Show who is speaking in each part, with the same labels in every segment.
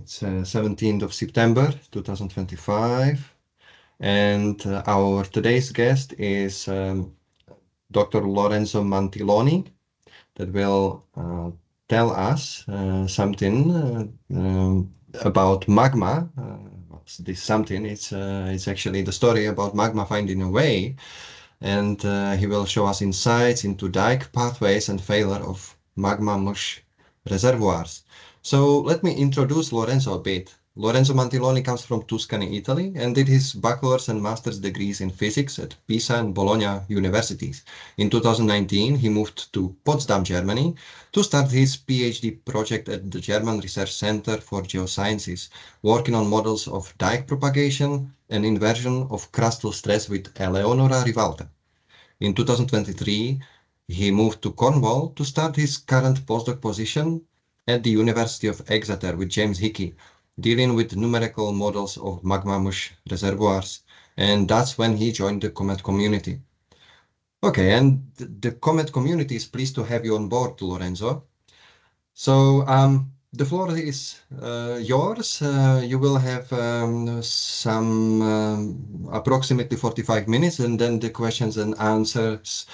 Speaker 1: It's 17th of September 2025, and our today's guest is Dr. Lorenzo Mantiloni, that will tell us something about magma. This something, it's actually the story about magma finding a way, and he will show us insights into dyke pathways and failure of magma-mush reservoirs. So let me introduce Lorenzo a bit. Lorenzo Mantiloni comes from Tuscany, Italy, and did his bachelor's and master's degrees in physics at Pisa and Bologna universities. In 2019, he moved to Potsdam, Germany, to start his PhD project at the German Research Center for Geosciences, working on models of dyke propagation and inversion of crustal stress with Eleonora Rivalta. In 2023, he moved to Cornwall to start his current postdoc position at the University of Exeter with James Hickey, dealing with numerical models of magma-mush reservoirs. And that's when he joined the COMET community. Okay, and the COMET community is pleased to have you on board, Lorenzo. So the floor is yours. You will have some approximately 45 minutes, and then the questions and answers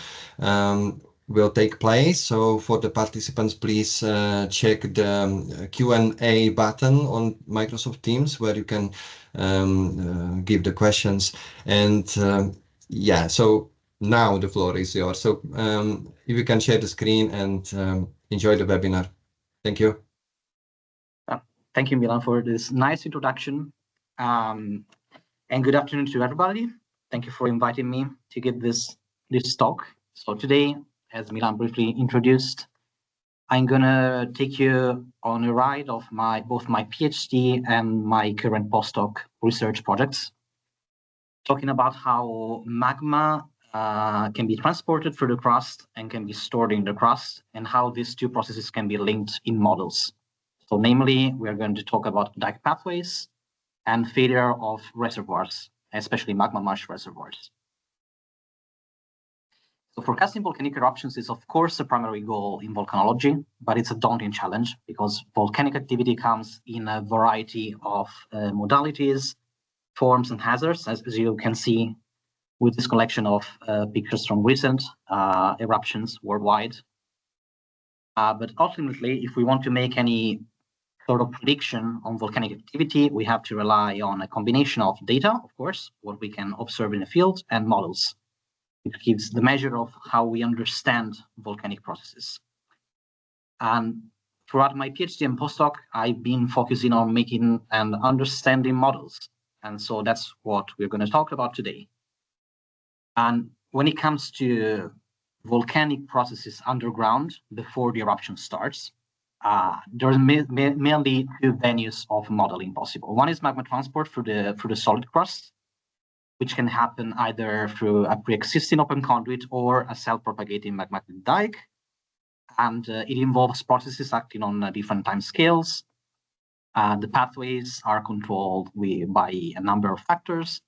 Speaker 1: will take place. So for the participants, please check the Q&A button on Microsoft Teams, where you can give the questions. And yeah, so now the floor is yours. So if you can share the screen and enjoy the webinar. Thank you.
Speaker 2: Thank you, Milan, for this nice introduction. And good afternoon to everybody. Thank you for inviting me to give this talk. So today, as Milan briefly introduced, I'm gonna take you on a ride of both my PhD and my current postdoc research projects, talking about how magma can be transported through the crust and can be stored in the crust, and how these two processes can be linked in models. So namely, we are going to talk about dyke pathways and failure of reservoirs, especially magma-mush reservoirs. So forecasting volcanic eruptions is, of course, a primary goal in volcanology, but it's a daunting challenge because volcanic activity comes in a variety of modalities, forms, and hazards, as you can see with this collection of pictures from recent eruptions worldwide. But ultimately, if we want to make any sort of prediction on volcanic activity, we have to rely on a combination of data, of course, what we can observe in the field, and models, which gives the measure of how we understand volcanic processes. And throughout my PhD and postdoc, I've been focusing on making and understanding models. And so that's what we're going to talk about today. And when it comes to volcanic processes underground before the eruption starts, there are mainly two venues of modeling possible. One is magma transport through the solid crust, which can happen either through a pre-existing open conduit or a self-propagating magmatic dyke. And it involves processes acting on different time scales. The pathways are controlled by a number of factors,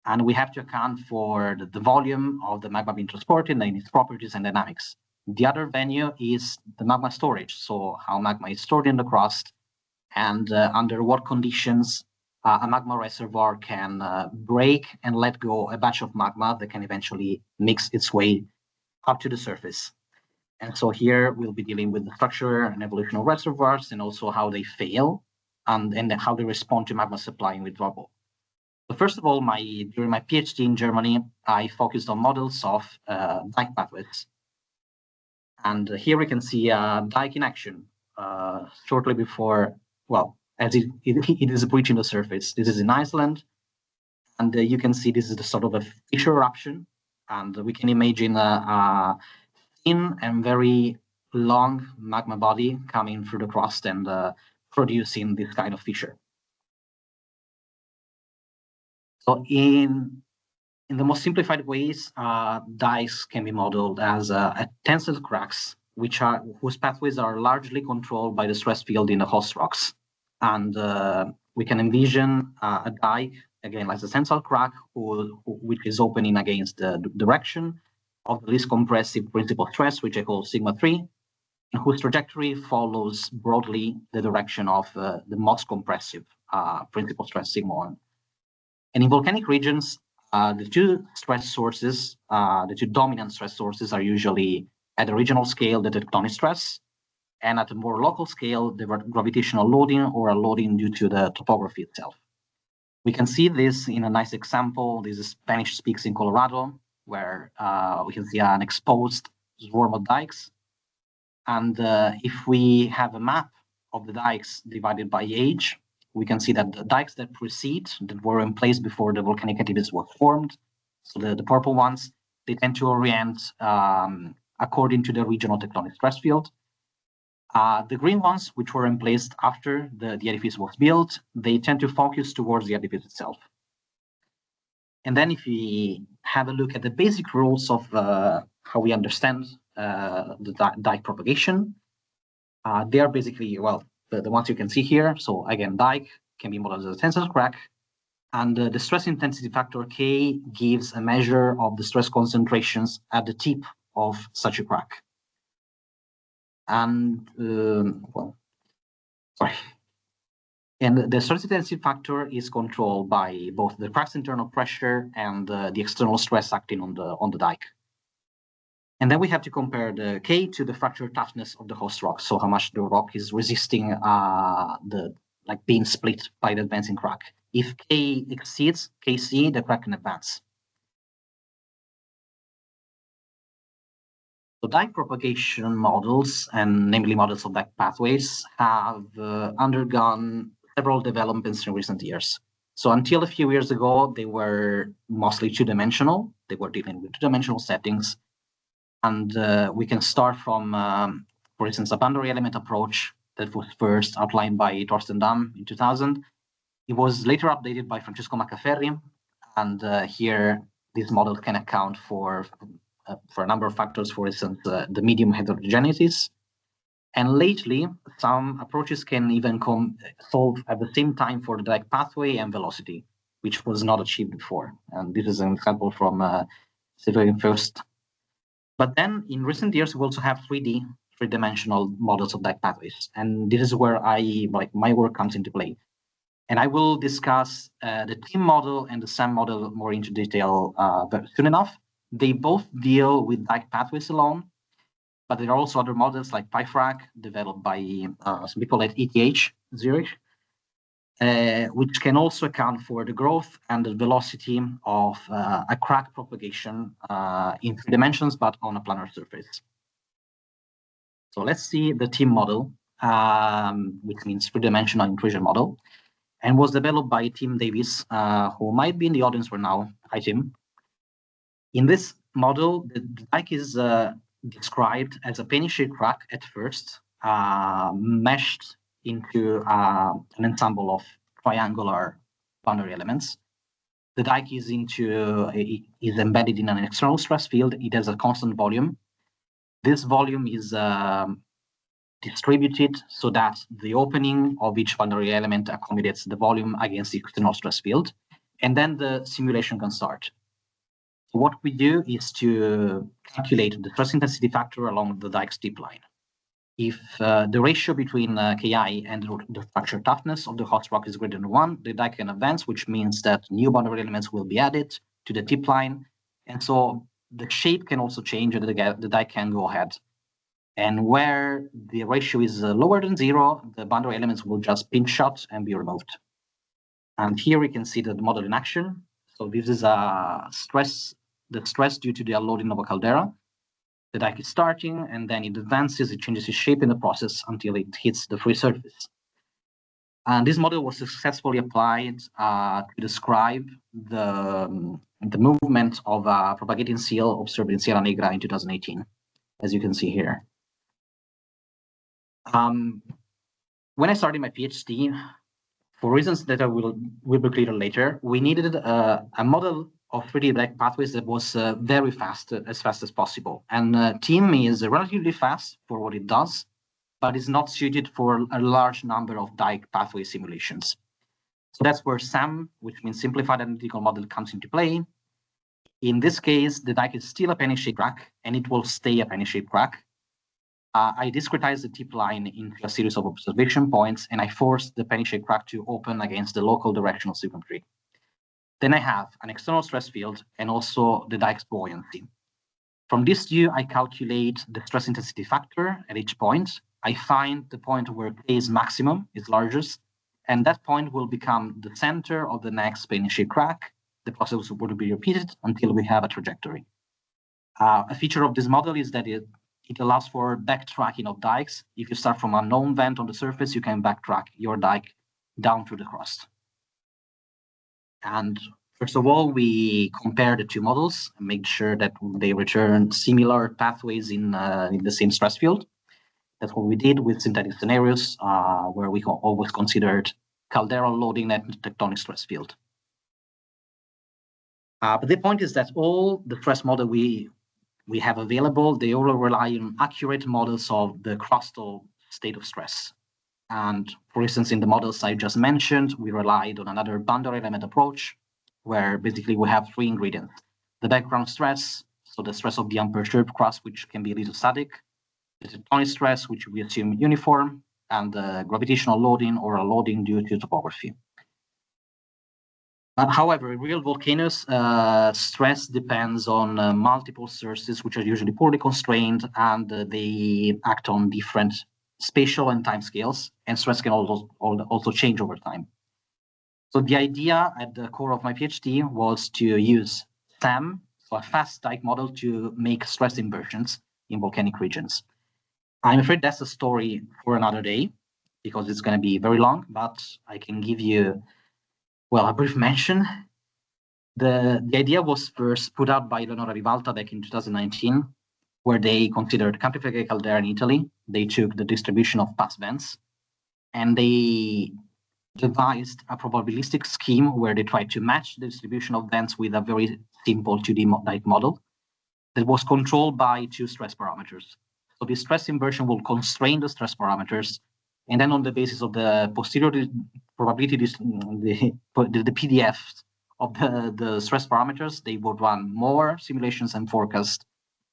Speaker 2: and we have to account for the volume of the magma being transported and its properties and dynamics. The other venue is the magma storage, so how magma is stored in the crust and under what conditions a magma reservoir can break and let go a batch of magma that can eventually mix its way up to the surface. And so here we'll be dealing with the structure and evolution of reservoirs and also how they fail and how they respond to magma supply and withdrawal. So first of all, during my PhD in Germany, I focused on models of dyke pathways. And here we can see a dyke in action shortly before, well, as it is breaching the surface. This is in Iceland. And you can see this is the sort of a fissure eruption. And we can imagine a thin and very long magma body coming through the crust and producing this kind of fissure. So in the most simplified ways, dykes can be modeled as tensile cracks, whose pathways are largely controlled by the stress field in the host rocks. And we can envision a dyke, again, like a tensile crack, which is opening against the direction of the least compressive principal stress, which I call sigma 3. whose trajectory follows broadly the direction of the most compressive principal stress sigma 1. And in volcanic regions, the two stress sources, the two dominant stress sources are usually at the regional scale, the tectonic stress, and at a more local scale, the gravitational loading or a loading due to the topography itself. We can see this in a nice example. This is Spanish Peaks in Colorado, where we can see an exposed swarm of dikes. And if we have a map of the dikes divided by age, we can see that the dikes that precede, that were in place before the volcanic activities were formed, so the purple ones, they tend to orient according to the regional tectonic stress field. The green ones, which were in place after the edifice was built, they tend to focus towards the edifice itself. And then if we have a look at the basic rules of how we understand the dike propagation, they are basically, well, the ones you can see here. So again, dike can be modeled as a tensile crack, and the stress intensity factor K gives a measure of the stress concentrations at the tip of such a crack. And And the stress intensity factor is controlled by both the crack's internal pressure and the external stress acting on the dike. And then we have to compare the K to the fracture toughness of the host rock, so how much the rock is resisting being split by the advancing crack. If K exceeds Kc, the crack can advance. So dike propagation models, and namely models of dike pathways, have undergone several developments in recent years. So until a few years ago, they were mostly two-dimensional. They were dealing with two-dimensional settings. And we can start from, for instance, a boundary element approach that was first outlined by Torsten Damm in 2000. It was later updated by Francesco Maccaferri. And here, this model can account for a number of factors, for instance, the medium heterogeneity. And lately, some approaches can even solve at the same time for the dike pathway and velocity, which was not achieved before. And this is an example from Severin first. But then in recent years, we also have three-dimensional models of dike pathways. And this is where my work comes into play. And I will discuss the TEAM model and the SAM model more into detail very soon enough. They both deal with dike pathways alone, but there are also other models like PyFrac, developed by some people at ETH Zurich, which can also account for the growth and the velocity of a crack propagation in 3 dimensions, but on a planar surface. So let's see the TEAM model, which means 3-dimensional intrusion model, and was developed by Tim Davis, who might be in the audience for now. Hi, Tim. In this model, the dike is described as a penny-shaped crack at first, meshed into an ensemble of triangular boundary elements. The dike is embedded in an external stress field. It has a constant volume. This volume is distributed so that the opening of each boundary element accommodates the volume against the external stress field, and then the simulation can start. So what we do is to calculate the stress intensity factor along the dike steep line. If the ratio between Ki and the fracture toughness of the host rock is greater than 1, the dike can advance, which means that new boundary elements will be added to the tip line. And so the shape can also change, and the dike can go ahead. And where the ratio is lower than 0, the boundary elements will just pinch shot and be removed. And here we can see the model in action. So this is the stress due to the unloading of a caldera. The dike is starting, and then it advances, it changes its shape in the process until it hits the free surface. And this model was successfully applied to describe the movement of a propagating seal observed in Sierra Negra in 2018, as you can see here. When I started my PhD, for reasons that I will be clear later, we needed a model of 3D dike pathways that was very fast, as fast as possible. And TEAM is relatively fast for what it does, but is not suited for a large number of dike pathway simulations. So that's where SAM, which means Simplified Analytical Model, comes into play. In this case, the dike is still a penny-shaped crack, and it will stay a penny-shaped crack. I discretize the tip line into a series of observation points, and I force the penny-shaped crack to open against the local direction of circumference. Then I have an external stress field and also the dike's buoyancy. From this view, I calculate the stress intensity factor at each point. I find the point where K is maximum, is largest, and that point will become the center of the next penny-shaped crack. The process will be repeated until we have a trajectory. A feature of this model is that it allows for backtracking of dikes. If you start from a known vent on the surface, you can backtrack your dike down through the crust. And first of all, we compare the two models and make sure that they return similar pathways in the same stress field. That's what we did with synthetic scenarios, where we always considered calderal loading and tectonic stress field. But the point is that all the stress model we have available, they all rely on accurate models of the crustal state of stress. And for instance, in the models I just mentioned, we relied on another boundary element approach, where basically we have three ingredients: the background stress, so the stress of the unperturbed crust, which can be lithostatic, the tectonic stress, which we assume uniform, and the gravitational loading or a loading due to topography. However, in real volcanoes, stress depends on multiple sources, which are usually poorly constrained, and they act on different spatial and time scales, and stress can also change over time. So the idea at the core of my PhD was to use SAM, so a fast dike model, to make stress inversions in volcanic regions. I'm afraid that's a story for another day, because it's going to be very long, but I can give you, well, a brief mention. The idea was first put out by Eleonora Rivalta back in 2019, where they considered Campi Flegrei caldera in Italy. They took the distribution of past vents, and they devised a probabilistic scheme where they tried to match the distribution of vents with a very simple 2D dike model that was controlled by two stress parameters. So the stress inversion will constrain the stress parameters, and then on the basis of the posterior probability, the PDFs of the stress parameters, they would run more simulations and forecast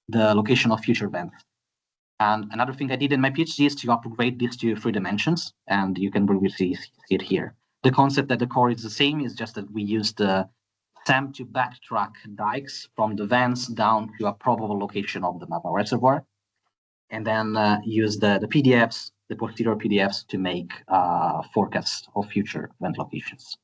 Speaker 2: the location of future vents. And another thing I did in my PhD is to upgrade this to 3 dimensions, and you can really see it here. The concept at the core is the same, it's just that we used the SAM to backtrack dikes from the vents down to a probable location of the Magma reservoir, and then use the PDFs, the posterior PDFs, to make forecasts of future vent locations.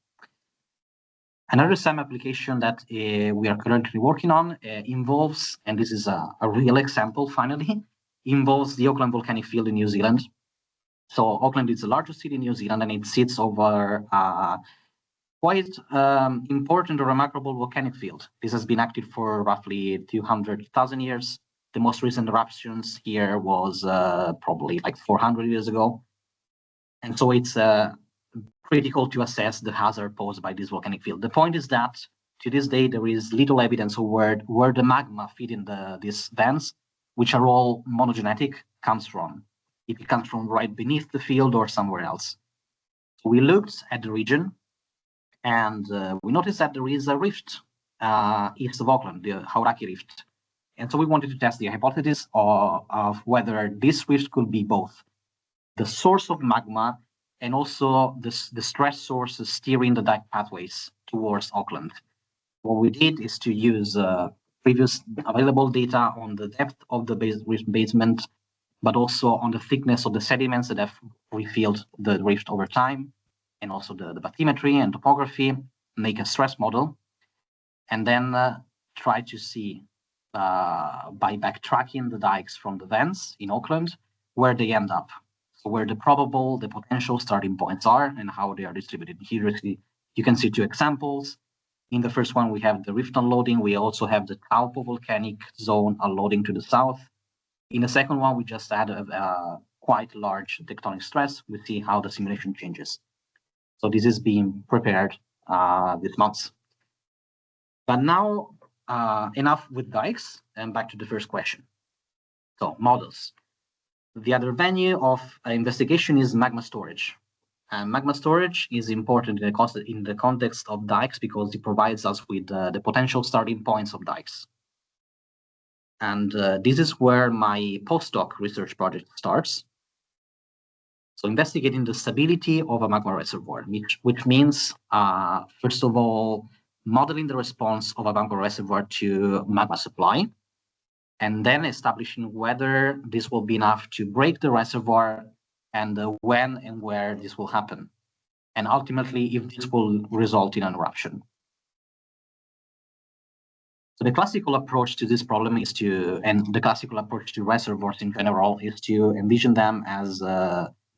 Speaker 2: Another SAM application that we are currently working on involves, and this is a real example finally, involves the Auckland volcanic field in New Zealand. So Auckland is the largest city in New Zealand, and it sits over quite important or remarkable volcanic field. This has been active for roughly 200,000 years. The most recent eruptions here was probably like 400 years ago. And so it's critical to assess the hazard posed by this volcanic field. The point is that to this day, there is little evidence of where the magma feeding these vents, which are all monogenetic, comes from. If it comes from right beneath the field or somewhere else. So we looked at the region, and we noticed that there is a rift east of Auckland, the Hauraki Rift. And so we wanted to test the hypothesis of whether this rift could be both the source of magma and also the stress sources steering the dike pathways towards Auckland. What we did is to use previous available data on the depth of the basement, but also on the thickness of the sediments that have refilled the rift over time, and also the bathymetry and topography, make a stress model, and then try to see by backtracking the dikes from the vents in Auckland, where they end up. So where the potential starting points are and how they are distributed. Here you can see 2 examples. In the first one, we have the rift unloading. We also have the Taupo volcanic zone unloading to the south. In the second one, we just add a quite large tectonic stress. We see how the simulation changes. So this is being prepared this month. But now, enough with dikes, and back to the first question. So models. The other venue of investigation is magma storage. And magma storage is important in the context of dikes because it provides us with the potential starting points of dikes. And this is where my postdoc research project starts. So investigating the stability of a magma reservoir, which means, first of all, modeling the response of a magma reservoir to magma supply, and then establishing whether this will be enough to break the reservoir and when and where this will happen, and ultimately if this will result in an eruption. So the classical approach to this problem is and the classical approach to reservoirs in general is to envision them as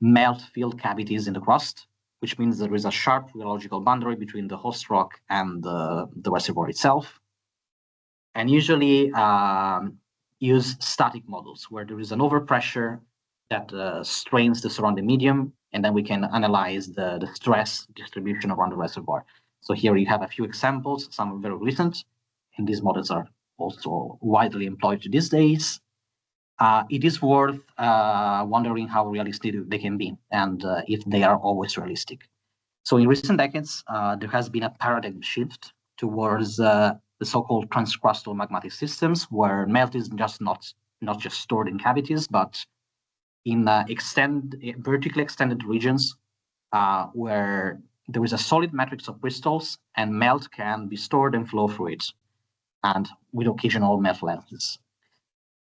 Speaker 2: melt-filled cavities in the crust, which means there is a sharp rheological boundary between the host rock and the reservoir itself. And usually use static models where there is an overpressure that strains the surrounding medium, and then we can analyze the stress distribution around the reservoir. So here you have a few examples, some are very recent, and these models are also widely employed to these days. It is worth wondering how realistic they can be and if they are always realistic. So in recent decades, there has been a paradigm shift towards the so-called transcrustal magmatic systems, where melt is not just stored in cavities, but in vertically extended regions where there is a solid matrix of crystals, and melt can be stored and flow through it, and with occasional melt lenses.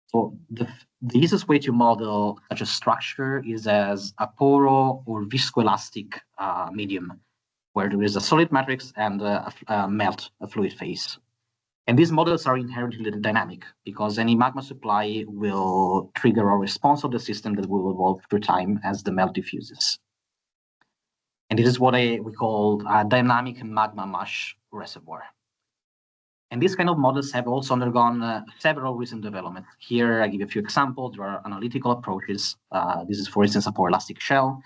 Speaker 2: So the easiest way to model such a structure is as a poro or viscoelastic medium, where there is a solid matrix and a fluid phase. And these models are inherently dynamic because any magma supply will trigger a response of the system that will evolve through time as the melt diffuses. And this is what we call a dynamic magma-mush reservoir. And these kind of models have also undergone several recent developments. Here, I give you a few examples. There are analytical approaches. This is, for instance, a poroelastic shell.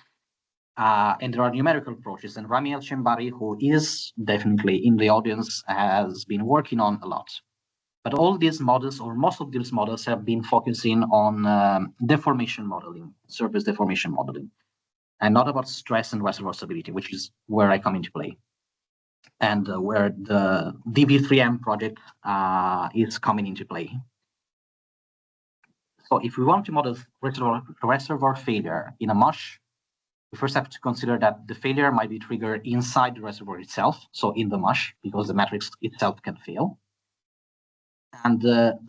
Speaker 2: And there are numerical approaches. And Rami El-Chembari, who is definitely in the audience, has been working on a lot. But all these models, or most of these models, have been focusing on deformation modeling, surface deformation modeling, and not about stress and reservoir stability, which is where I come into play, and where the DB3M project is coming into play. So if we want to model reservoir failure in a mush, we first have to consider that the failure might be triggered inside the reservoir itself, so in the mush, because the matrix itself can fail. And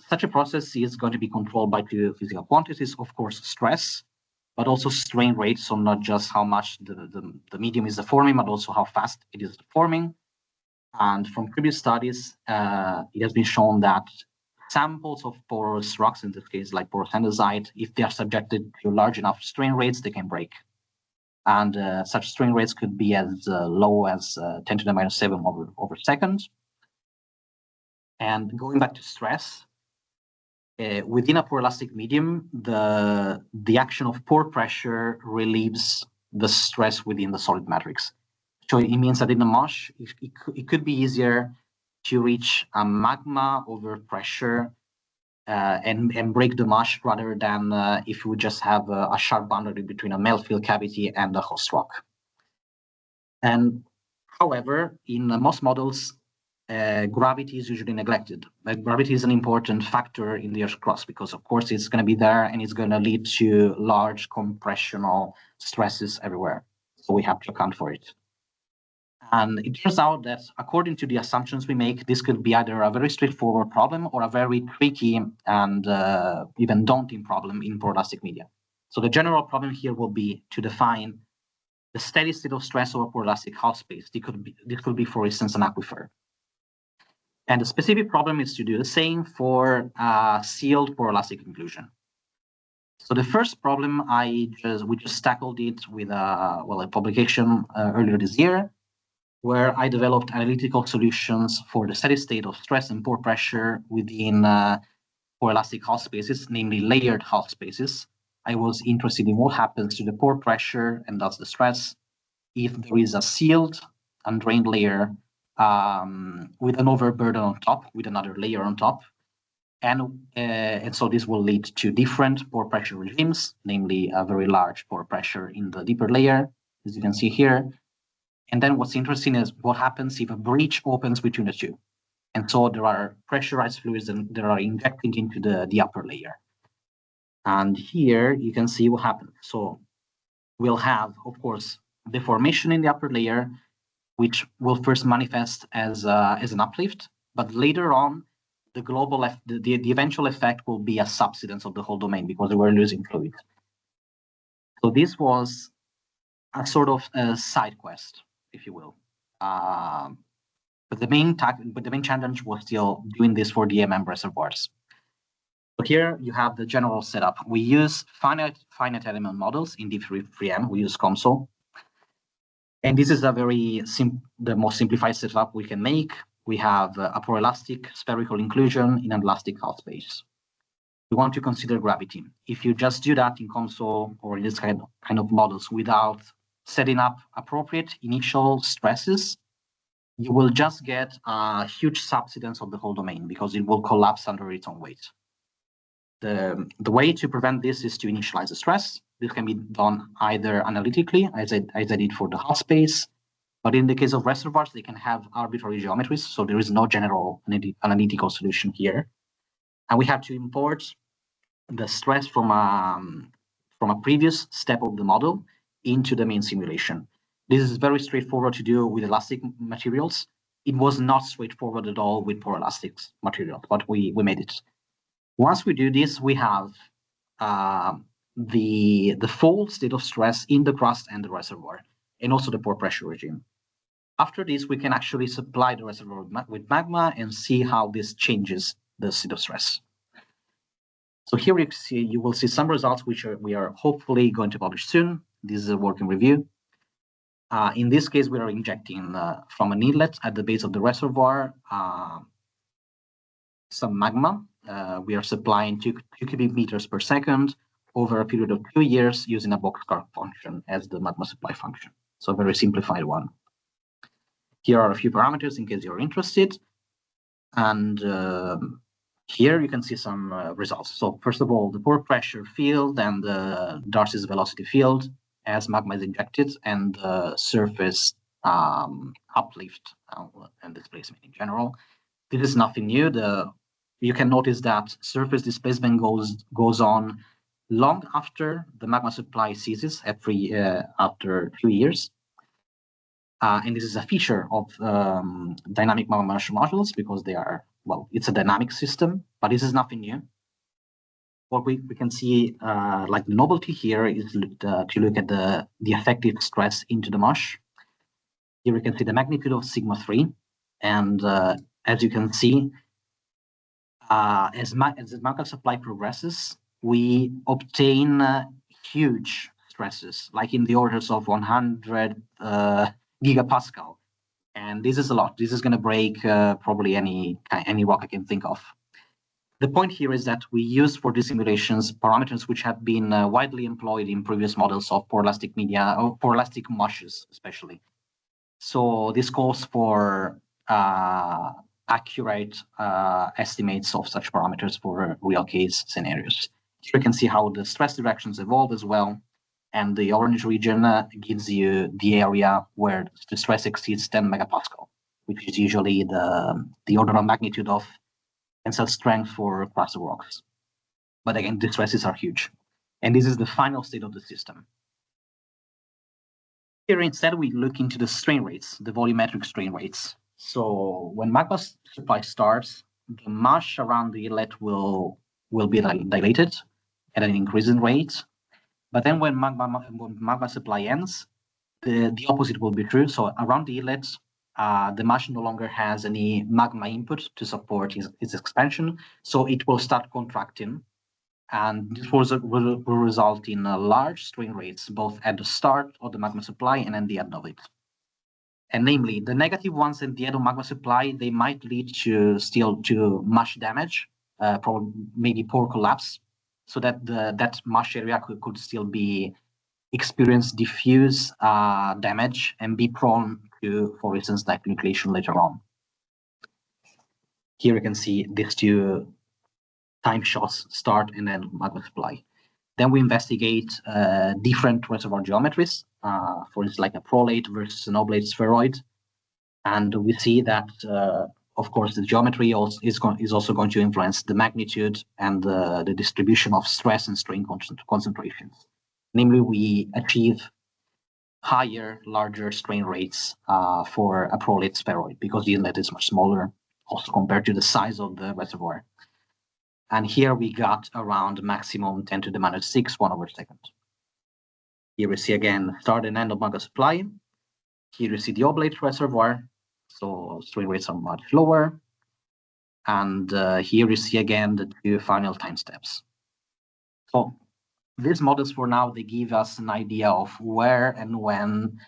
Speaker 2: such a process is going to be controlled by two physical quantities, of course, stress, but also strain rate, so not just how much the medium is deforming, but also how fast it is deforming. And from previous studies, it has been shown that samples of porous rocks, in this case like porous andesite, if they are subjected to large enough strain rates, they can break. And such strain rates could be as low as 10 to the minus 7 over second. And going back to stress, within a poroelastic medium, the action of pore pressure relieves the stress within the solid matrix. So it means that in the mush, it could be easier to reach a magma over pressure and break the mush rather than if you would just have a sharp boundary between a melt-filled cavity and the host rock. And however, in most models, gravity is usually neglected. But gravity is an important factor in the Earth's crust because, of course, it's going to be there and it's going to lead to large compressional stresses everywhere. So we have to account for it. And it turns out that according to the assumptions we make, this could be either a very straightforward problem or a very tricky and even daunting problem in poroelastic media. So the general problem here will be to define the steady state of stress over poroelastic house space. This could be, for instance, an aquifer. And the specific problem is to do the same for sealed poroelastic inclusion. So the first problem, we just tackled it with a publication earlier this year, where I developed analytical solutions for the steady state of stress and pore pressure within poroelastic hull spaces, namely layered hull spaces. I was interested in what happens to the pore pressure and thus the stress if there is a sealed and drained layer with an overburden on top, with another layer on top. And so this will lead to different pore pressure regimes, namely a very large pore pressure in the deeper layer, as you can see here. And then what's interesting is what happens if a breach opens between the two. And so there are pressurized fluids that are injecting into the upper layer. And here you can see what happens. So we'll have, of course, deformation in the upper layer, which will first manifest as an uplift, but later on, the eventual effect will be a subsidence of the whole domain because we're losing fluid. So this was a sort of a side quest, if you will. But the main challenge was still doing this for the reservoirs. So here you have the general setup. We use finite element models in D3M. We use COMSOL. And this is the most simplified setup we can make. We have a poroelastic spherical inclusion in an elastic half space. We want to consider gravity. If you just do that in COMSOL or in this kind of models without setting up appropriate initial stresses, you will just get a huge subsidence of the whole domain because it will collapse under its own weight. The way to prevent this is to initialize the stress. This can be done either analytically, as I did for the half space, but in the case of reservoirs, they can have arbitrary geometries, so there is no general analytical solution here. And we have to import the stress from a previous step of the model into the main simulation. This is very straightforward to do with elastic materials. It was not straightforward at all with poroelastic materials, but we made it. Once we do this, we have the full state of stress in the crust and the reservoir, and also the pore pressure regime. After this, we can actually supply the reservoir with magma and see how this changes the state of stress. So here you will see some results which we are hopefully going to publish soon. This is a working review. In this case, we are injecting from an inlet at the base of the reservoir some magma. We are supplying 2 cubic meters per second over a period of 2 years using a boxcar function as the magma supply function. So a very simplified one. Here are a few parameters in case you're interested. And here you can see some results. So first of all, the pore pressure field and the Darcy's velocity field as magma is injected, and the surface uplift and displacement in general. This is nothing new. You can notice that surface displacement goes on long after the magma supply ceases after 2 years. And this is a feature of dynamic Magma-mush models because they are, well, it's a dynamic system, but this is nothing new. What we can see, like the novelty here is to look at the effective stress into the mush. Here we can see the magnitude of sigma-3. And as you can see, as the magma supply progresses, we obtain huge stresses, like in the orders of 100 gigapascal. And this is a lot. This is going to break probably any rock I can think of. The point here is that we use for these simulations parameters which have been widely employed in previous models of poroelastic media, or poroelastic mushes especially. So this calls for accurate estimates of such parameters for real case scenarios. Here you can see how the stress directions evolve as well. And the orange region gives you the area where the stress exceeds 10 megapascal, which is usually the order of magnitude of tensile strength for crustal rocks. But again, the stresses are huge. And this is the final state of the system. Here instead, we look into the strain rates, the volumetric strain rates. So when magma supply starts, the mush around the inlet will be dilated at an increasing rate. But then when magma supply ends, the opposite will be true. So around the inlet, the mush no longer has any magma input to support its expansion. So it will start contracting. And this will result in large strain rates, both at the start of the magma supply and at the end of it. And namely, the negative ones at the end of magma supply, they might lead to mush damage, maybe pore collapse, so that that mush area could still be experience diffuse damage and be prone to, for instance, like nucleation later on. Here you can see these two time shots, start and then magma supply. Then we investigate different reservoir geometries, for instance, like a prolate versus an oblate spheroid. And we see that, of course, the geometry is also going to influence the magnitude and the distribution of stress and strain concentrations. Namely, we achieve higher, larger strain rates for a prolate spheroid because the inlet is much smaller, also compared to the size of the reservoir. And here we got around maximum 10 to the minus 6 1/2. Here we see again start and end of magma supply. Here you see the oblate reservoir, so strain rates are much lower. And here you see again the two final time steps. So these models for now, they give us an idea of where and when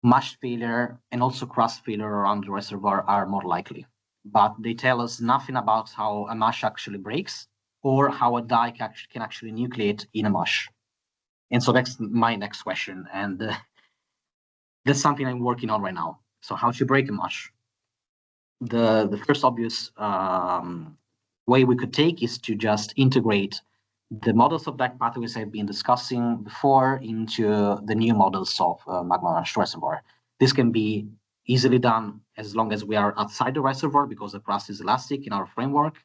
Speaker 2: mush failure and also crust failure around the reservoir are more likely. But they tell us nothing about how a mush actually breaks or how a dyke can actually nucleate in a mush. And so that's my next question. And that's something I'm working on right now. So how to break a mush? The first obvious way we could take is to just integrate the models of dyke pathways I've been discussing before into the new models of Magma-mush reservoir. This can be easily done as long as we are outside the reservoir because the crust is elastic in our framework,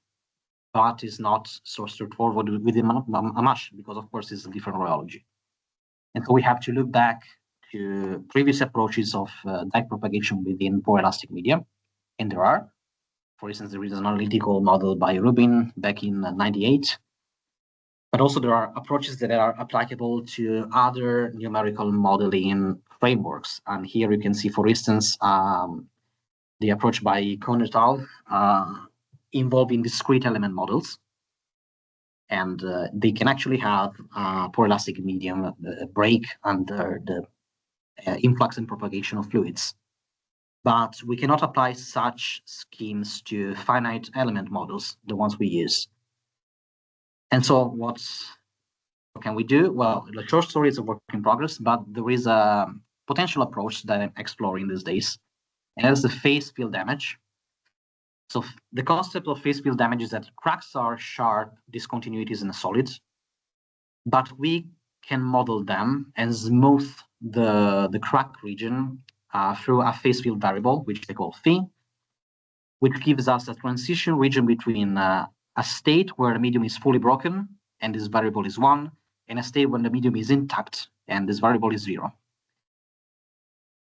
Speaker 2: but is not so straightforward within a mush because, of course, it's a different rheology. And so we have to look back to previous approaches of dyke propagation within pore elastic media. And there are, for instance, there is an analytical model by Rubin back in '98. But also there are approaches that are applicable to other numerical modeling frameworks. And here you can see, for instance, the approach by COMET et al. Involving discrete element models. And they can actually have pore elastic medium break under the influx and propagation of fluids. But we cannot apply such schemes to finite element models, the ones we use. And so what can we do? Well, the short story is a work in progress, but there is a potential approach that I'm exploring these days, and that's the phase field damage. So the concept of phase field damage is that cracks are sharp discontinuities in a solid, but we can model them and smooth the crack region through a phase field variable, which they call phi, which gives us a transition region between a state where the medium is fully broken and this variable is 1, and a state when the medium is intact and this variable is 0.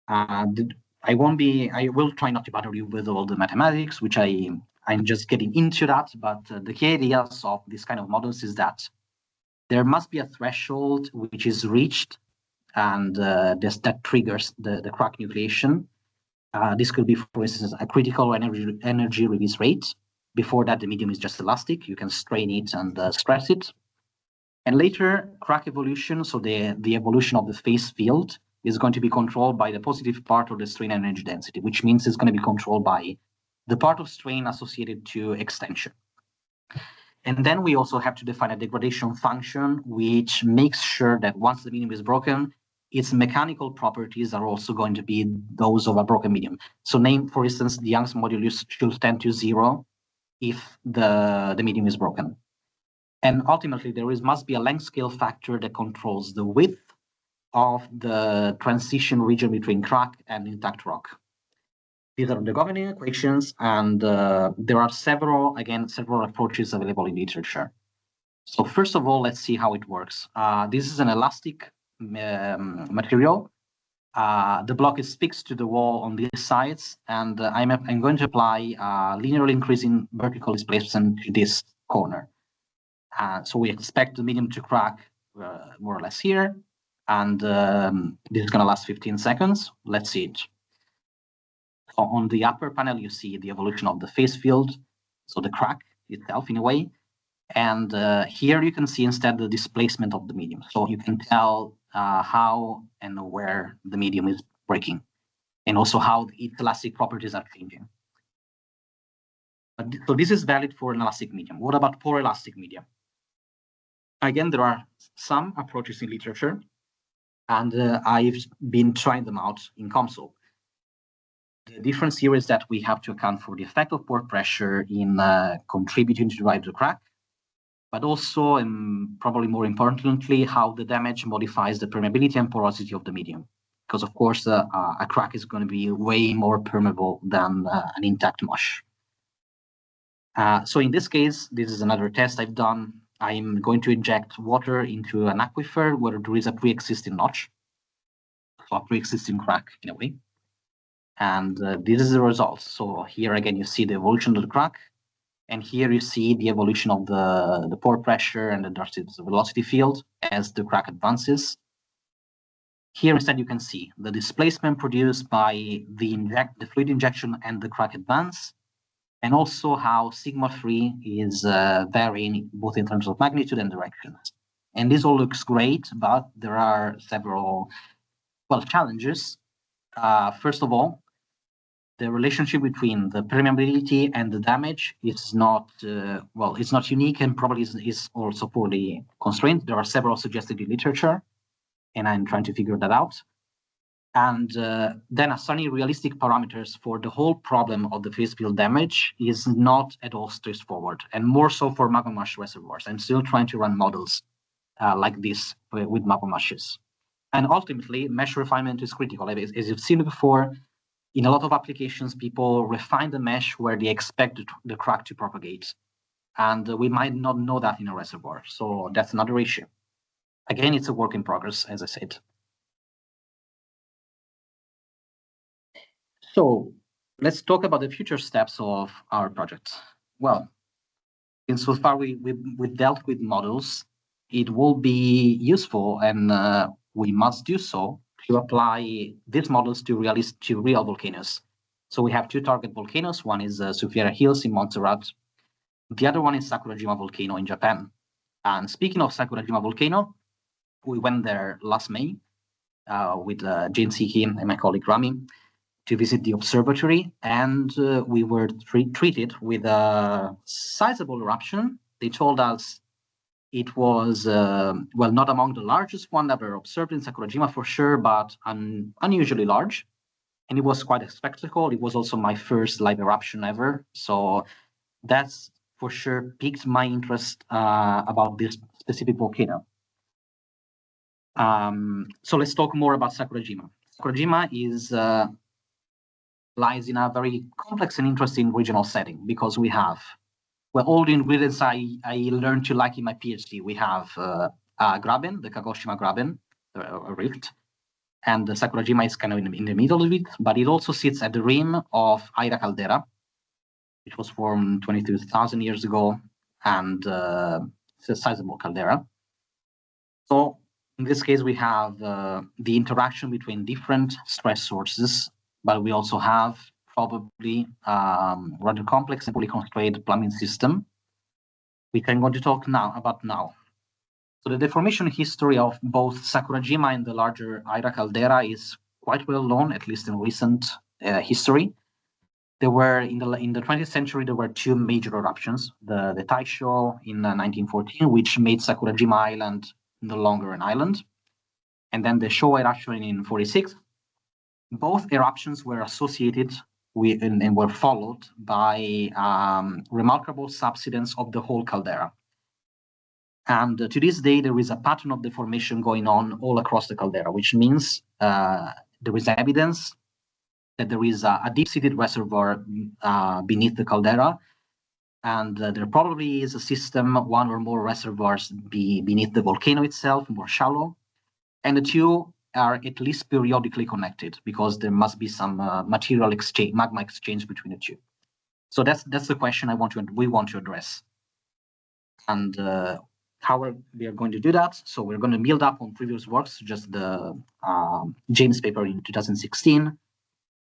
Speaker 2: I will try not to bother you with all the mathematics, which I'm just getting into that, but the key ideas of this kind of models is that there must be a threshold which is reached and that triggers the crack nucleation. This could be, for instance, a critical energy release rate. Before that, the medium is just elastic. You can strain it and stress it. And later, crack evolution, so the evolution of the phase field, is going to be controlled by the positive part of the strain energy density, which means it's going to be controlled by the part of strain associated to extension. And then we also have to define a degradation function, which makes sure that once the medium is broken, its mechanical properties are also going to be those of a broken medium. So for instance, the Young's modulus should tend to 0 if the medium is broken. And ultimately, must be a length scale factor that controls the width of the transition region between crack and intact rock. These are the governing equations, and there are several approaches available in literature. So first of all, let's see how it works. This is an elastic material. The block is fixed to the wall on these sides, and I'm going to apply linearly increasing vertical displacement to this corner. So we expect the medium to crack more or less here, and this is going to last 15 seconds. Let's see it. So on the upper panel, you see the evolution of the phase field, so the crack itself in a way. And here you can see instead the displacement of the medium. So you can tell how and where the medium is breaking, and also how its elastic properties are changing. So this is valid for an elastic medium. What about pore elastic medium? Again, there are some approaches in literature, and I've been trying them out in COMSOL. The difference here is that we have to account for the effect of pore pressure in contributing to drive the crack, but also, and probably more importantly, how the damage modifies the permeability and porosity of the medium. Because of course, a crack is going to be way more permeable than an intact mush. So in this case, this is another test I've done. I'm going to inject water into an aquifer where there is a pre-existing notch, so a pre-existing crack in a way. And this is the result. So here again, you see the evolution of the crack. And here you see the evolution of the pore pressure and the velocity field as the crack advances. Here instead you can see the displacement produced by the fluid injection and the crack advance, and also how sigma-3 is varying both in terms of magnitude and directions. And this all looks great, but there are several, challenges. First of all, the relationship between the permeability and the damage is not, it's not unique and probably is also poorly constrained. There are several suggested in literature, and I'm trying to figure that out. And then assigning realistic parameters for the whole problem of the phase field damage is not at all straightforward, and more so for Magma-mush reservoirs. I'm still trying to run models like this with Magma-mushes. And ultimately, mesh refinement is critical. As you've seen before, in a lot of applications, people refine the mesh where they expect the crack to propagate. And we might not know that in a reservoir. So that's another issue. Again, it's a work in progress, as I said. So let's talk about the future steps of our project. Well, since so far we dealt with models, it will be useful, and we must do so, to apply these models to real volcanoes. So we have two target volcanoes. One is Soufriere Hills in Montserrat. The other one is Sakurajima volcano in Japan. And speaking of Sakurajima volcano, we went there last May with Jane Siki and my colleague Rami to visit the observatory, and we were treated with a sizable eruption. They told us it was, not among the largest one that were observed in Sakurajima for sure, but unusually large. And it was quite a spectacle. It was also my first live eruption ever. So that's for sure piqued my interest about this specific volcano. So let's talk more about Sakurajima. Sakurajima is lies in a very complex and interesting regional setting, because we have, all the ingredients I learned to like in my PhD. We have a graben, the Kagoshima graben, a rift, and the Sakurajima is kind of in the middle of it, but it also sits at the rim of Aira caldera, which was formed 22,000 years ago, and it's a sizable caldera. So in this case, we have the interaction between different stress sources, but we also have probably rather complex and fully constrained plumbing system, which I'm going to talk about now. So the deformation history of both Sakurajima and the larger Aira caldera is quite well known, at least in recent history. There were in the 20th century, there were two major eruptions: the Taisho in 1914, which made Sakurajima Island no longer an island, and then the Showa eruption in 46. Both eruptions were associated with and were followed by remarkable subsidence of the whole caldera. And to this day, there is a pattern of deformation going on all across the caldera, which means there is evidence that there is a deep-seated reservoir beneath the caldera, and there probably is a system, one or more reservoirs beneath the volcano itself, more shallow, and the two are at least periodically connected, because there must be some material exchange, magma exchange between the two. So that's the question we want to address. And how we are going to do that? So we're going to build up on previous works, just the James paper in 2016.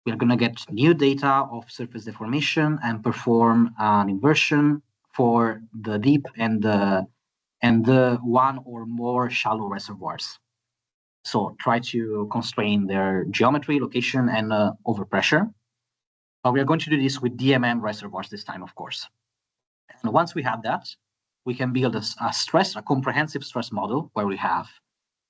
Speaker 2: We're going to get new data of surface deformation and perform an inversion for the deep and the one or more shallow reservoirs. So try to constrain their geometry, location, and overpressure. But we are going to do this with DMM reservoirs this time, of course. And once we have that, we can build a comprehensive stress model where we have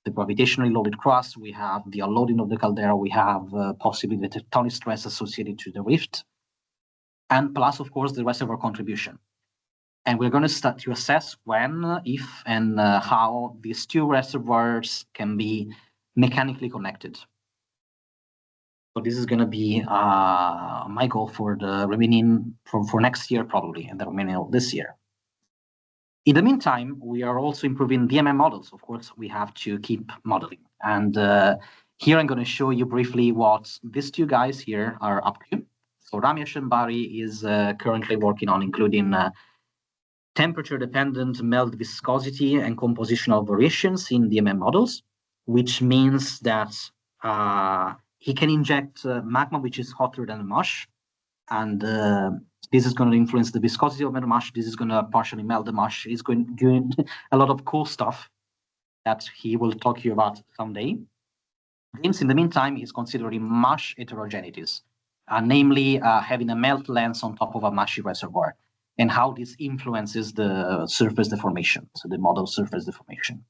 Speaker 2: the gravitationally loaded crust, we have the unloading of the caldera, we have possibly the tectonic stress associated to the rift, and plus, of course, the reservoir contribution. And we're going to start to assess when, if, and how these two reservoirs can be mechanically connected. So this is going to be my goal for the remaining for next year probably, and the remaining of this year. In the meantime, we are also improving DMM models. Of course, we have to keep modeling. And here I'm going to show you briefly what these two guys here are up to. So Ramesh and Barry is currently working on including temperature-dependent melt viscosity and compositional variations in DMM models, which means that he can inject magma which is hotter than mush, and this is going to influence the viscosity of the mush. This is going to partially melt the mush. He's going to do a lot of cool stuff that he will talk to you about someday. James, in the meantime, is considering mush heterogeneities, namely having a melt lens on top of a mushy reservoir, and how this influences the surface deformation, so the model surface deformation.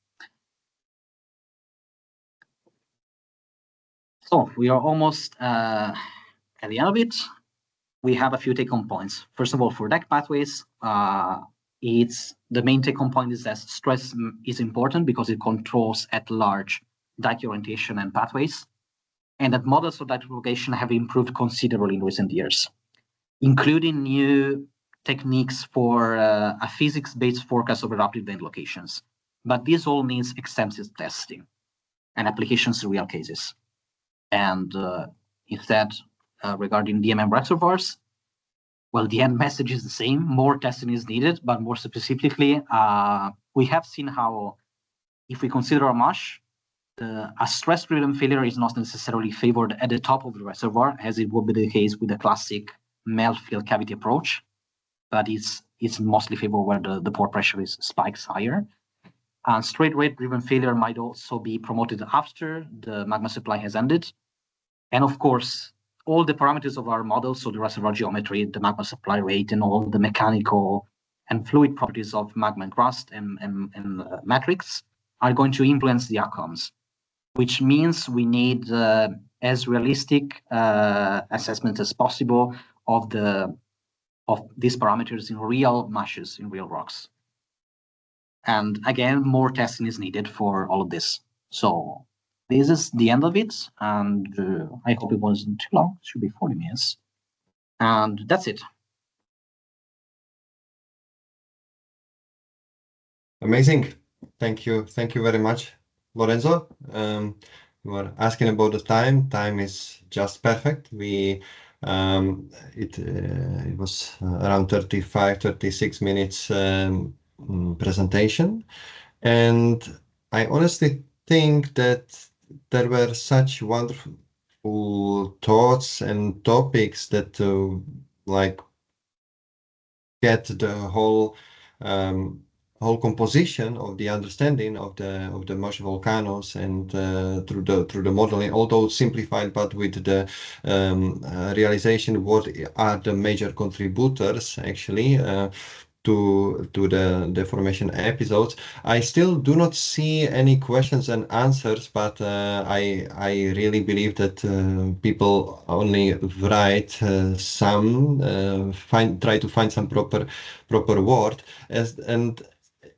Speaker 2: So we are almost at the end of it. We have a few take-home points. First of all, for dyke pathways, it's the main take-home point is that stress is important because it controls at large dyke orientation and pathways, and that models of dyke propagation have improved considerably in recent years, including new techniques for a physics-based forecast of eruptive vent locations. But this all needs extensive testing and applications to real cases. And instead, regarding DMM reservoirs, well, the end message is the same. More testing is needed, but more specifically, we have seen how, if we consider a mush, a stress-driven failure is not necessarily favored at the top of the reservoir, as it would be the case with the classic melt-filled cavity approach, but it's mostly favored where the pore pressure spikes higher. And straight rate-driven failure might also be promoted after the magma supply has ended. And of course, all the parameters of our model, so the reservoir geometry, the magma supply rate, and all the mechanical and fluid properties of magma and crust and metrics are going to influence the outcomes, which means we need as realistic assessment as possible of these parameters in real mushes, in real rocks. And again, more testing is needed for all of this. So this is the end of it, and I hope it wasn't too long. It should be 40 minutes. And that's it.
Speaker 1: Amazing. Thank you. Thank you very much, Lorenzo. You were asking about the time. Time is just perfect. It was around 35, 36 minutes presentation. And I honestly think that there were such wonderful thoughts and topics that like get the whole composition of the understanding of the mush volcanoes and through the modeling, although simplified, but with the realization what are the major contributors actually to the deformation episodes. I still do not see any questions and answers, but I really believe that people only write some try to find some proper word, and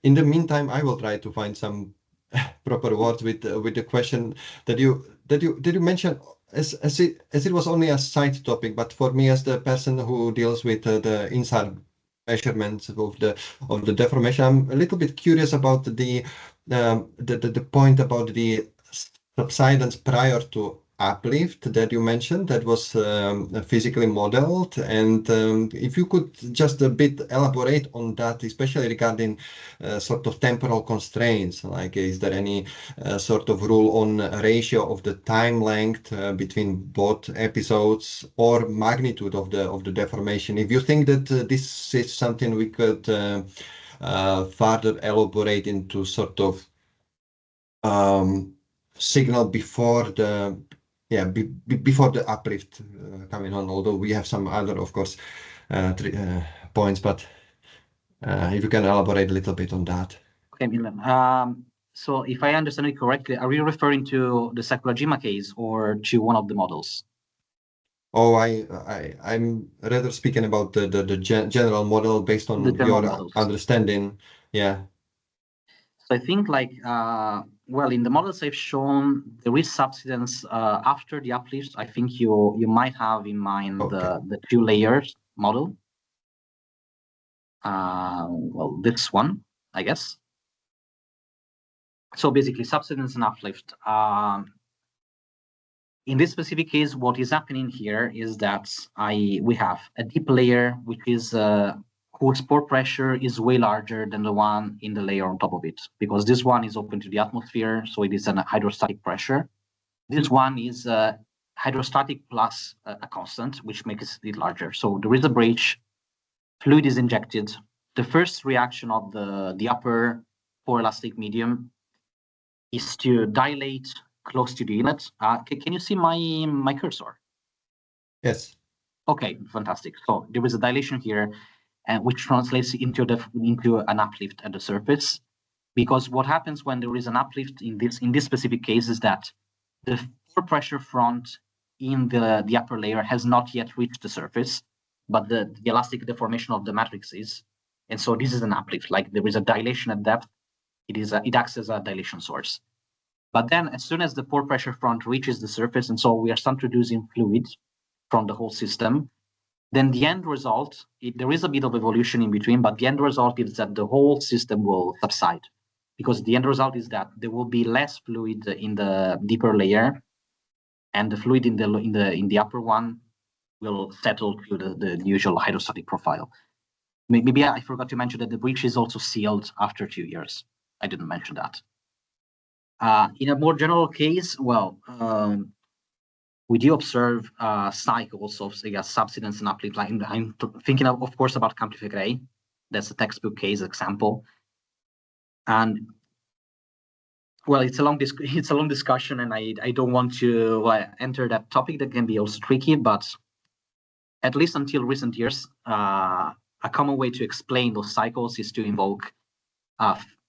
Speaker 1: in the meantime I will try to find some proper words with the question that you mention as it was only a side topic, but for me as the person who deals with the inside measurements of the deformation, I'm a little bit curious about the point about the subsidence prior to uplift that you mentioned that was physically modeled, and if you could just a bit elaborate on that, especially regarding sort of temporal constraints, like is there any sort of rule on ratio of the time length between both episodes or magnitude of the deformation? If you think that this is something we could further elaborate into sort of signal before the before the uplift coming on, although we have some other, of course, points, but if you can elaborate a little bit on that.
Speaker 2: Okay, Milan. So if I understand it correctly, are you referring to the Sakurajima case or to one of the models?
Speaker 1: Oh, I'm rather speaking about the general model based on your understanding. Yeah.
Speaker 2: So I think like well, in the models I've shown, there is subsidence after the uplift. I think you might have in mind the 2 layers model. Well, this one, I guess. So basically, subsidence and uplift. In this specific case, what is happening here is that we have a deep layer which is whose pore pressure is way larger than the one in the layer on top of it, because this one is open to the atmosphere, so it is a hydrostatic pressure. This one is hydrostatic plus a constant, which makes it larger. So there is a breach, fluid is injected. The first reaction of the upper pore elastic medium is to dilate close to the inlet. Can you see my cursor?
Speaker 1: Yes.
Speaker 2: Okay, fantastic. So there is a dilation here, which translates into an uplift at the surface. Because what happens when there is an uplift in this specific case is that the pore pressure front in the upper layer has not yet reached the surface, but the elastic deformation of the matrix is, and so this is an uplift. Like there is a dilation at depth. It acts as a dilation source. But then, as soon as the pore pressure front reaches the surface, and so we are starting introducing fluid from the whole system, then the end result, there is a bit of evolution in between, but the end result is that the whole system will subside, because the end result is that there will be less fluid in the deeper layer, and the fluid in the upper one will settle to the usual hydrostatic profile. Maybe I forgot to mention that the breach is also sealed after 2 years. I didn't mention that. In a more general case, well, we do observe cycles of subsidence and uplift. Like I'm thinking of course, about Camplifier. That's a textbook case example. And well, it's a long discussion, and I don't want to enter that topic. That can be also tricky, but at least until recent years, a common way to explain those cycles is to invoke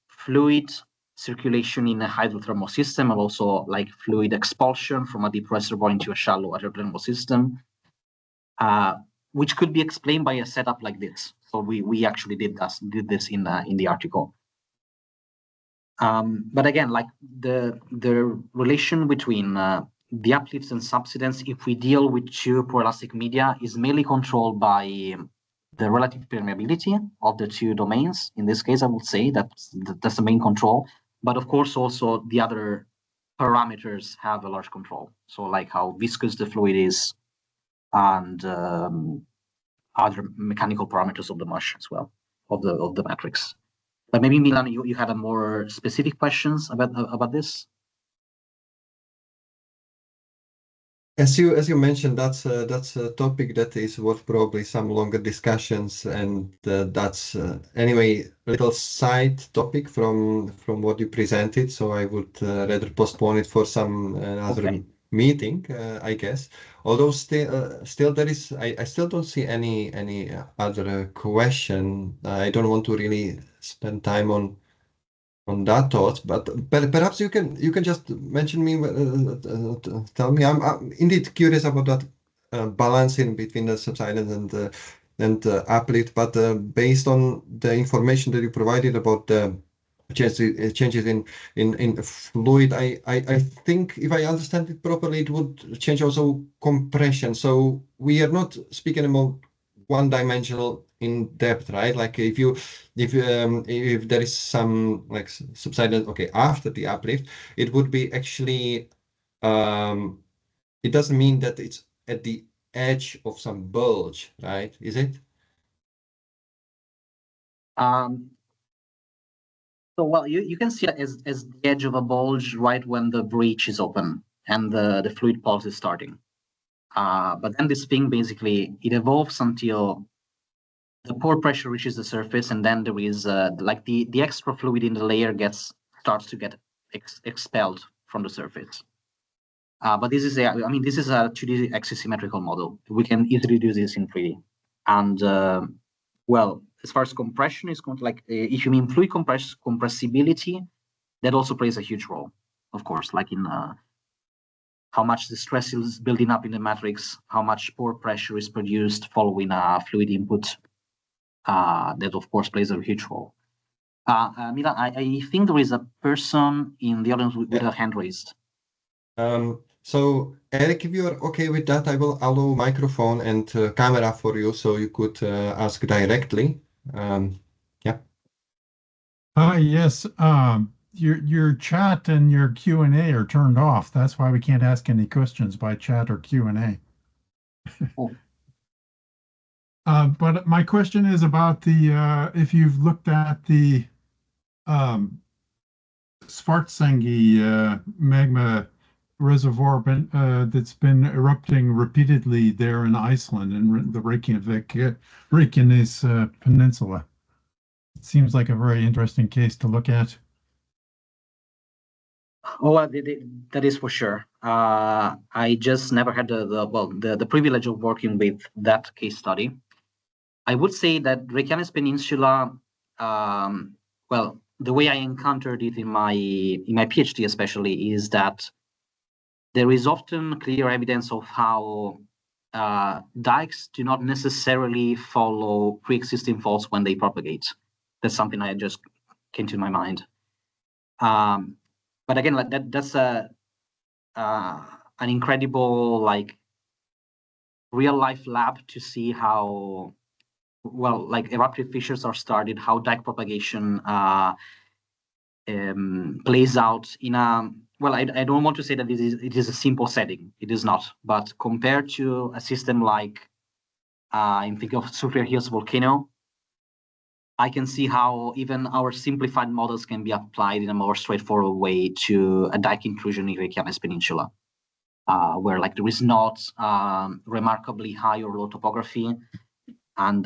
Speaker 2: fluid circulation in a hydrothermal system, and also like fluid expulsion from a deep reservoir into a shallow hydrothermal system, which could be explained by a setup like this. So we actually did this in the article. But again, like the relation between the uplifts and subsidence, if we deal with 2 pore elastic media, is mainly controlled by the relative permeability of the 2 domains. In this case, I would say that's the main control. But of course, also the other parameters have a large control. So like how viscous the fluid is, and other mechanical parameters of the mush as well, of the matrix. But maybe Milan, you had a more specific questions about this.
Speaker 1: As you mentioned, that's a topic that is worth probably some longer discussions, and that's anyway a little side topic from what you presented. So I would rather postpone it for some other meeting, I guess. Although still there is, I still don't see any other question. I don't want to really spend time on that thought, but perhaps you can just mention me, tell me. I'm indeed curious about that balancing between the subsidence and uplift, but based on the information that you provided about the changes in fluid, I think if I understand it properly, it would change also compression. So we are not speaking about one-dimensional in depth, right? Like if there is some like subsidence, okay, after the uplift, it would be actually it doesn't mean that it's at the edge of some bulge, right? Is it?
Speaker 2: So well, you can see it as the edge of a bulge right when the breach is open and the fluid pulse is starting. But then this thing basically it evolves until the pore pressure reaches the surface, and then there is like the extra fluid in the layer starts to get expelled from the surface. But this is a 2D axisymmetrical model. We can easily do this in 3D. And well, as far as compression is concerned, like if you mean fluid compressibility, that also plays a huge role, of course, like in how much the stress is building up in the matrix, how much pore pressure is produced following a fluid input. That of course plays a huge role. Milan, I think there is a person in the audience with a hand raised.
Speaker 1: So Eric, if you're okay with that, I will allow microphone and camera for you, so you could ask directly. Yeah.
Speaker 3: Hi, yes. Your chat and your Q&A are turned off. That's why we can't ask any questions by chat or Q&A.
Speaker 2: Oh.
Speaker 3: But my question is about the if you've looked at the Svartsengi magma reservoir that's been erupting repeatedly there in Iceland in the Reykjanes Peninsula. It seems like a very interesting case to look at.
Speaker 2: Oh, that is for sure. I just never had the privilege of working with that case study. I would say that Reykjanes Peninsula, well, the way I encountered it in my PhD especially is that there is often clear evidence of how dikes do not necessarily follow pre-existing faults when they propagate. That's something I just came to my mind. But again, like that's an incredible like real life lab to see how well like eruptive fissures are started, how dike propagation plays out in a well. I don't want to say that it is a simple setting. It is not. But compared to a system like I'm thinking of Sulphur Hills volcano, I can see how even our simplified models can be applied in a more straightforward way to a dike intrusion in Reykjanes Peninsula, where like there is not remarkably high or low topography, and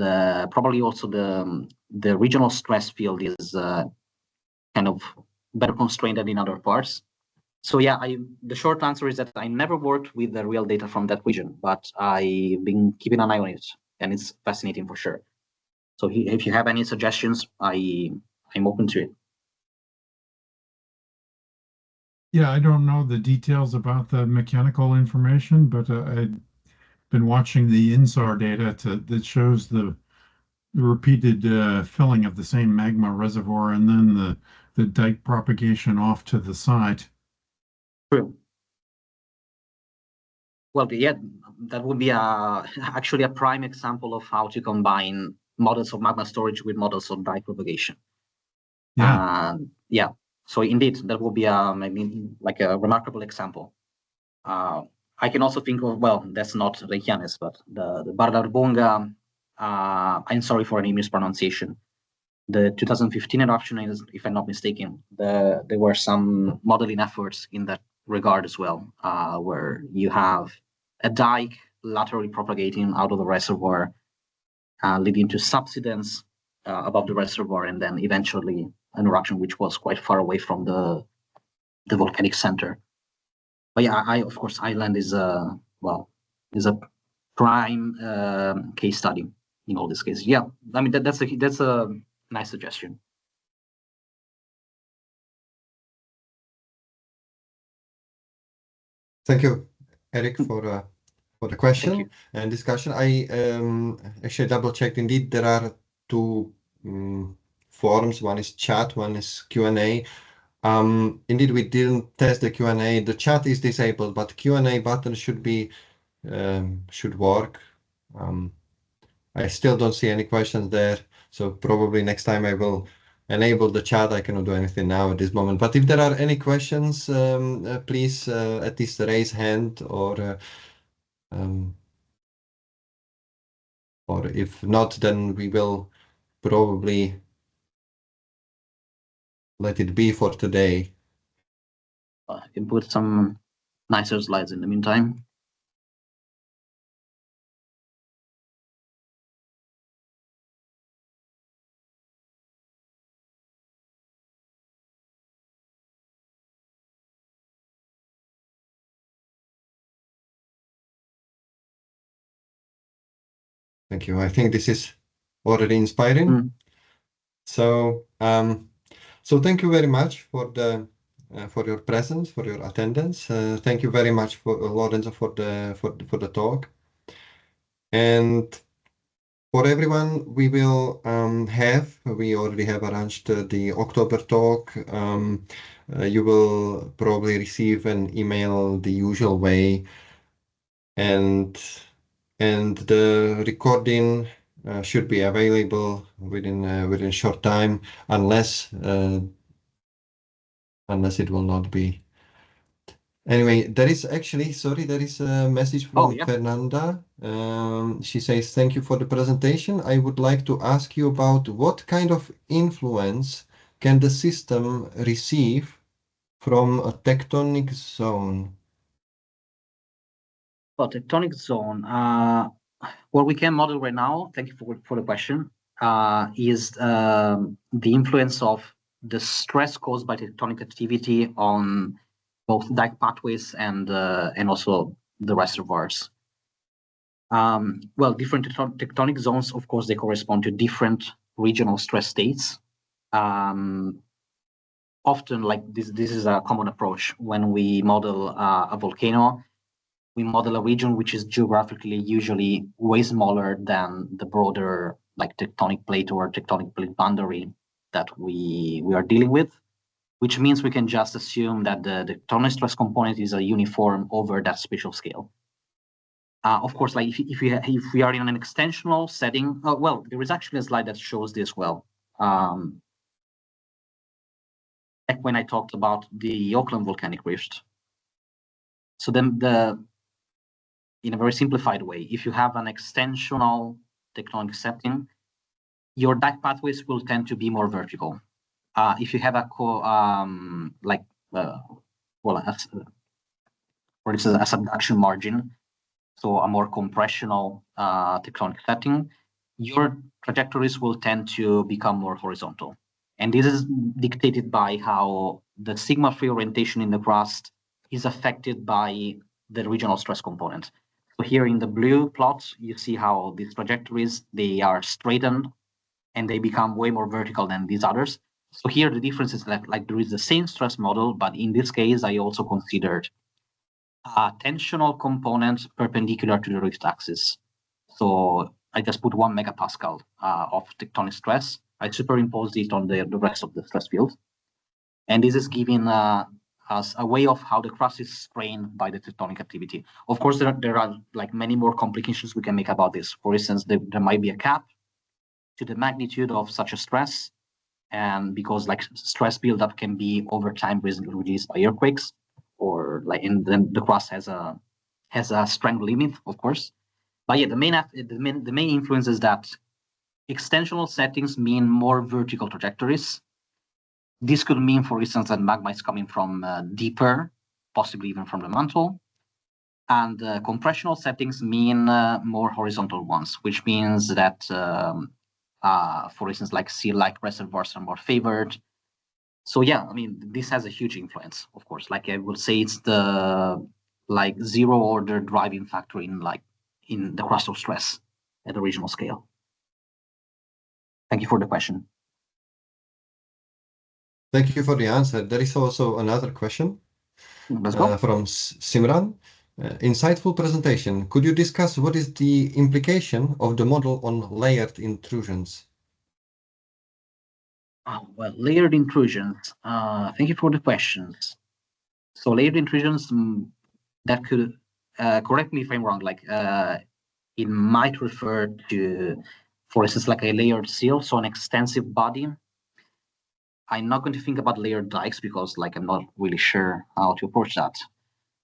Speaker 2: probably also the regional stress field is kind of better constrained than in other parts. So yeah, the short answer is that I never worked with the real data from that region, but I've been keeping an eye on it, and it's fascinating for sure. So if you have any suggestions, I'm open to it.
Speaker 3: Yeah, I don't know the details about the mechanical information, but I've been watching the INSAR data that shows the repeated filling of the same magma reservoir and then the dike propagation off to the side.
Speaker 2: True. Well, yeah, that would be actually a prime example of how to combine models of magma storage with models of dike propagation.
Speaker 3: Yeah.
Speaker 2: Yeah. So indeed, that will be like a remarkable example. I can also think of, well, that's not Reykjanes, but the Bardarbunga, I'm sorry for any mispronunciation. The 2015 eruption is, if I'm not mistaken, there were some modeling efforts in that regard as well, where you have a dike laterally propagating out of the reservoir, leading to subsidence above the reservoir, and then eventually an eruption which was quite far away from the volcanic center. But yeah, of course, Ireland is a prime case study in all these cases. Yeah, I mean that's a nice suggestion.
Speaker 1: Thank you, Eric, for the question and discussion. I actually double checked. Indeed, there are two forums. One is chat, one is Q&A. Indeed, we didn't test the Q&A. The chat is disabled, but Q&A button should work. I still don't see any questions there, so probably next time I will enable the chat. I cannot do anything now at this moment. But if there are any questions, please at least raise hand, or if not, then we will probably let it be for today.
Speaker 2: I can put some nicer slides in the meantime.
Speaker 1: Thank you. I think this is already inspiring. So, so thank you very much for your presence, for your attendance. Thank you very much for Lorenzo for the talk. And For everyone, we already have arranged the October talk. You will probably receive an email the usual way, and the recording should be available within short time, unless it will not be. Anyway, there is actually, sorry, there is a message from
Speaker 2: yeah.
Speaker 1: Fernanda. She says, thank you for the presentation. I would like to ask you about what kind of influence can the system receive from a tectonic zone?
Speaker 2: Well, tectonic zone, what we can model right now, thank you for the question, is the influence of the stress caused by tectonic activity on both dike pathways and also the reservoirs. Well, different tectonic zones, of course, they correspond to different regional stress states. Often, like this is a common approach when we model a volcano. We model a region which is geographically usually way smaller than the broader like tectonic plate or tectonic plate boundary that we are dealing with, which means we can just assume that the tectonic stress component is a uniform over that spatial scale. Of course, like if we are in an extensional setting, well, there is actually a slide that shows this well. Like when I talked about the Auckland volcanic rift. So then in a very simplified way, if you have an extensional tectonic setting, your dike pathways will tend to be more vertical. If you have a for instance, a subduction margin, so a more compressional tectonic setting, your trajectories will tend to become more horizontal. And this is dictated by how the sigma free orientation in the crust is affected by the regional stress component. So here in the blue plot, you see how these trajectories, they are straightened and they become way more vertical than these others. So here the difference is that like there is the same stress model, but in this case, I also considered a tensional component perpendicular to the rift axis. So I just put 1 megapascal of tectonic stress. I superimposed it on the rest of the stress field. And this is giving us a way of how the crust is strained by the tectonic activity. Of course, there are like many more complications we can make about this. For instance, there might be a cap to the magnitude of such a stress. And because like stress buildup can be over time released by earthquakes, or like, and then the crust has a strength limit, of course. But yeah, the main influence is that extensional settings mean more vertical trajectories. This could mean, for instance, that magma is coming from deeper, possibly even from the mantle. And compressional settings mean more horizontal ones, which means that, for instance, like sea-like reservoirs are more favored. So yeah, I mean, this has a huge influence, of course. Like I would say it's the like zero order driving factor in the crustal stress at the regional scale. Thank you for the question.
Speaker 1: Thank you for the answer. There is also another question from Simran. Insightful presentation. Could you discuss what is the implication of the model on layered intrusions?
Speaker 2: Oh, well, layered intrusions. Thank you for the questions. So layered intrusions, that could, correct me if I'm wrong, like it might refer to, for instance, like a layered seal, so an extensive body. I'm not going to think about layered dikes because like I'm not really sure how to approach that.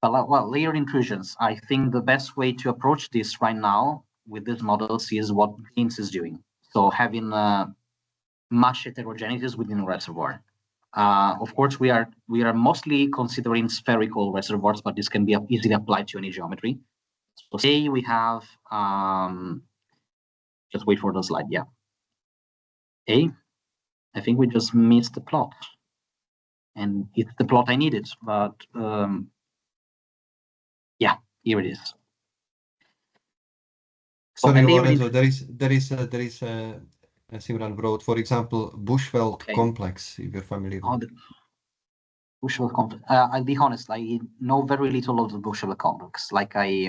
Speaker 2: But well, layered intrusions, I think the best way to approach this right now with these models is what James is doing. So having much heterogeneities within a reservoir. Of course, we are mostly considering spherical reservoirs, but this can be easily applied to any geometry. So say we have, just wait for the slide, yeah. I think we just missed the plot. And it's the plot I needed, but yeah, here it is.
Speaker 1: Sorry, Lorenzo, there is Simran wrote, for example, Bushveld complex, if you're familiar with it.
Speaker 2: Bushveld complex. I'll be honest, I know very little of the Bushveld complex. Like I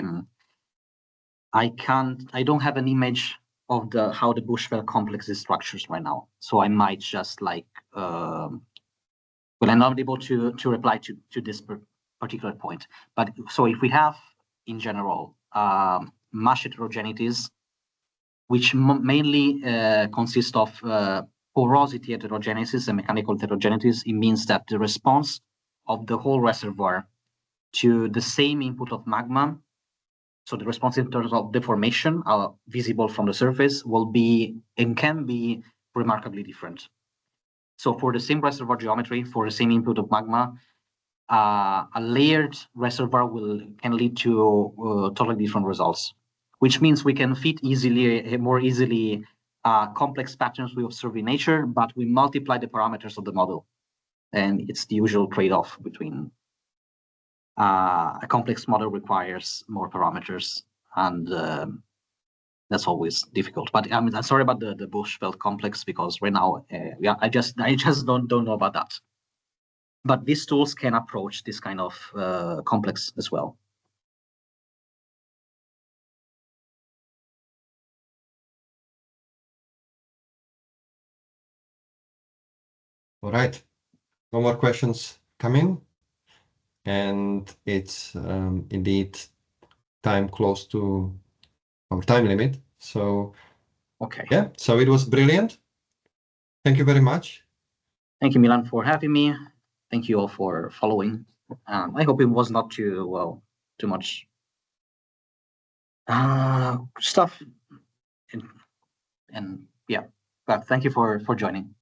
Speaker 2: don't have an image of how the Bushveld complex is structured right now. So I might just like, well, I'm not able to reply to this particular point. But so if we have, in general, mush heterogeneities, which mainly consists of porosity heterogenesis and mechanical heterogeneities, it means that the response of the whole reservoir to the same input of magma, so the response in terms of deformation visible from the surface, will be and can be remarkably different. So for the same reservoir geometry, for the same input of magma, a layered reservoir can lead to totally different results, which means we can fit more easily complex patterns we observe in nature, but we multiply the parameters of the model. And it's the usual trade-off between a complex model requires more parameters, and that's always difficult. But I'm sorry about the Bushveld complex, because right now, I just don't know about that. But these tools can approach this kind of complex as well.
Speaker 1: All right, no more questions coming, and it's indeed time close to our time limit. So
Speaker 2: okay,
Speaker 1: yeah, so it was brilliant. Thank you very much.
Speaker 2: Thank you, Milan, for having me. Thank you all for following. I hope it was not too much stuff, and yeah, but thank you for joining.